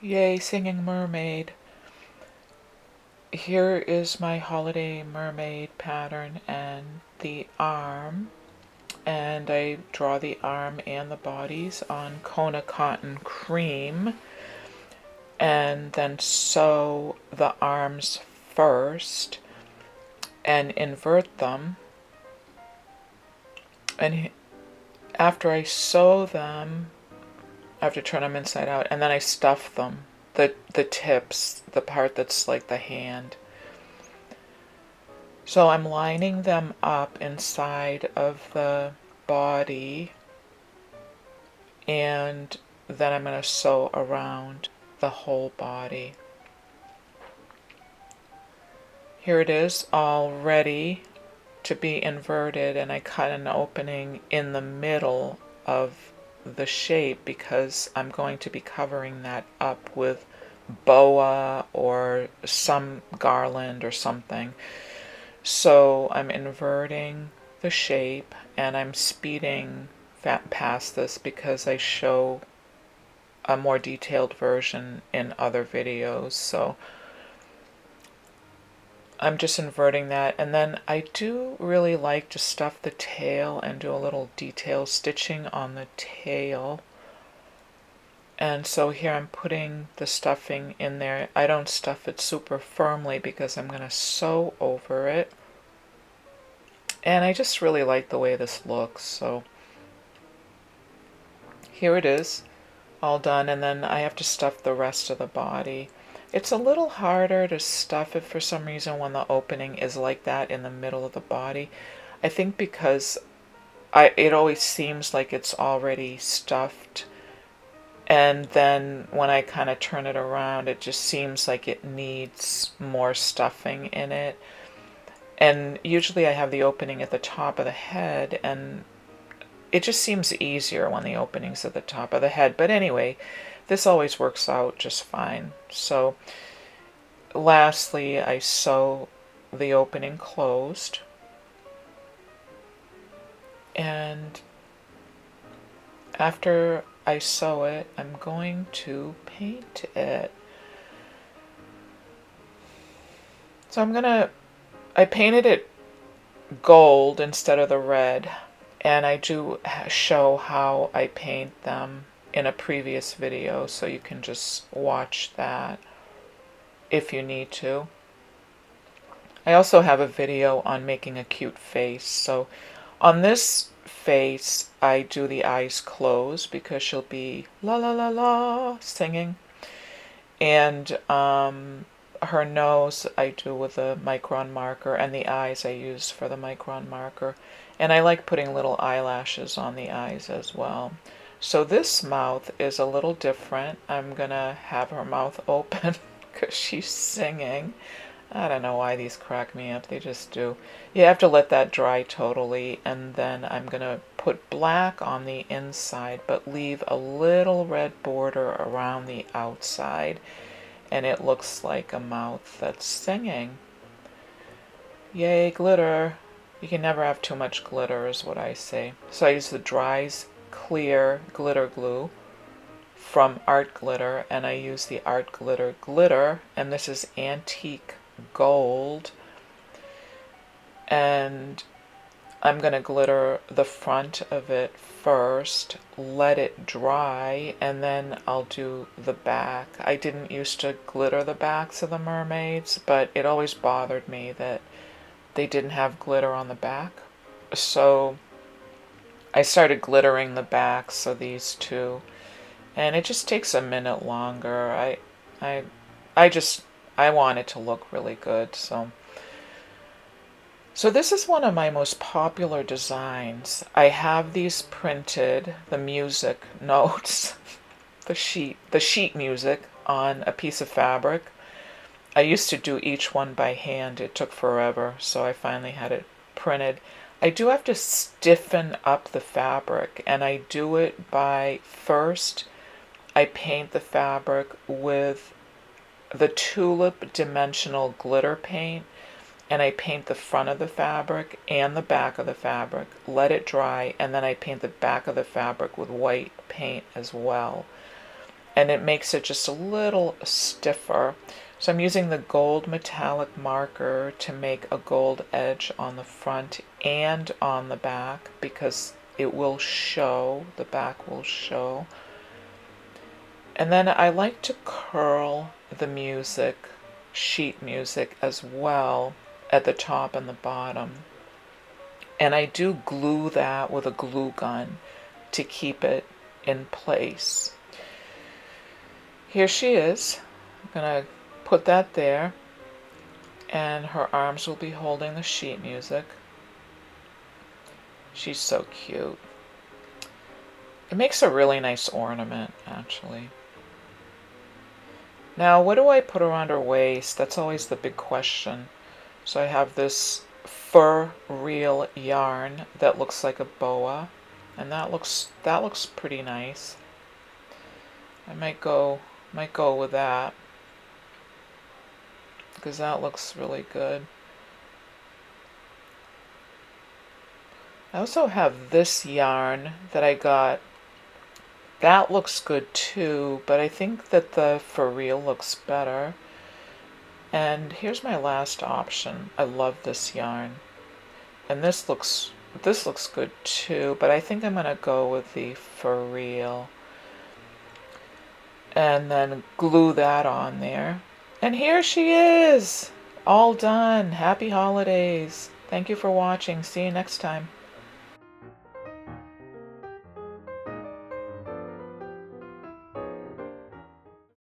Yay, singing mermaid. Here is my holiday mermaid pattern and the arm. And I draw the arm and the bodies on Kona cotton cream and then sew the arms first and invert them. And after I sew them, I have to turn them inside out, and then I stuff them. The tips, the part that's like the hand. So I'm lining them up inside of the body, and then I'm going to sew around the whole body. Here it is, all ready to be inverted, and I cut an opening in the middle of the shape because I'm going to be covering that up with boa or some garland or something. So I'm inverting the shape and I'm speeding past this because I show a more detailed version in other videos. So I'm just inverting that, and then I do really like to stuff the tail and do a little detail stitching on the tail. And so here I'm putting the stuffing in there. I don't stuff it super firmly because I'm going to sew over it. And I just really like the way this looks. So here it is, all done, and then I have to stuff the rest of the body. It's a little harder to stuff it for some reason when the opening is like that in the middle of the body. I think because it always seems like it's already stuffed, and then when I kind of turn it around, it just seems like it needs more stuffing in it. And usually I have the opening at the top of the head, and it just seems easier when the opening's at the top of the head. But anyway, this always works out just fine. So lastly, I sew the opening closed. And after I sew it, I'm going to paint it. So I painted it gold instead of the red, and I do show how I paint them in a previous video, so you can just watch that if you need to. I also have a video on making a cute face. So on this face, I do the eyes closed because she'll be la la la la singing. And her nose I do with a micron marker, and the eyes I use for the micron marker. And I like putting little eyelashes on the eyes as well. So this mouth is a little different. I'm gonna have her mouth open because she's singing. I don't know why these crack me up, they just do. You have to let that dry totally, and then I'm gonna put black on the inside but leave a little red border around the outside, and it looks like a mouth that's singing. Yay, glitter. You can never have too much glitter is what I say. So I use the Dries Clear Glitter Glue from Art Glitter, and I use the Art Glitter glitter, and this is antique gold. And I'm going to glitter the front of it first, let it dry, and then I'll do the back. I didn't used to glitter the backs of the mermaids, but it always bothered me that they didn't have glitter on the back. So I started glittering the backs of these two, and it just takes a minute longer. I want it to look really good, so this is one of my most popular designs. I have these printed, the music notes, the sheet music on a piece of fabric. I used to do each one by hand. It took forever, so I finally had it printed. I do have to stiffen up the fabric, and I do it by first I paint the fabric with the Tulip Dimensional Glitter Paint, and I paint the front of the fabric and the back of the fabric, let it dry, and then I paint the back of the fabric with white paint as well. and it makes it just a little stiffer. So I'm using the gold metallic marker to make a gold edge on the front and on the back, because it will show, the back will show. And then I like to curl the music, sheet music as well, at the top and the bottom. And I do glue that with a glue gun to keep it in place. Here she is. I'm gonna put that there, and her arms will be holding the sheet music. She's so cute. It makes a really nice ornament, actually. Now, what do I put around her waist? That's always the big question. So I have this fur reel yarn that looks like a boa, and that looks pretty nice. I might go with that, because that looks really good. I also have this yarn that I got. That looks good too, but I think that the for real looks better. And here's my last option. I love this yarn. And this looks good too, but I think I'm gonna go with the for real. And then glue that on there. And here she is! All done. Happy holidays. Thank you for watching. See you next time.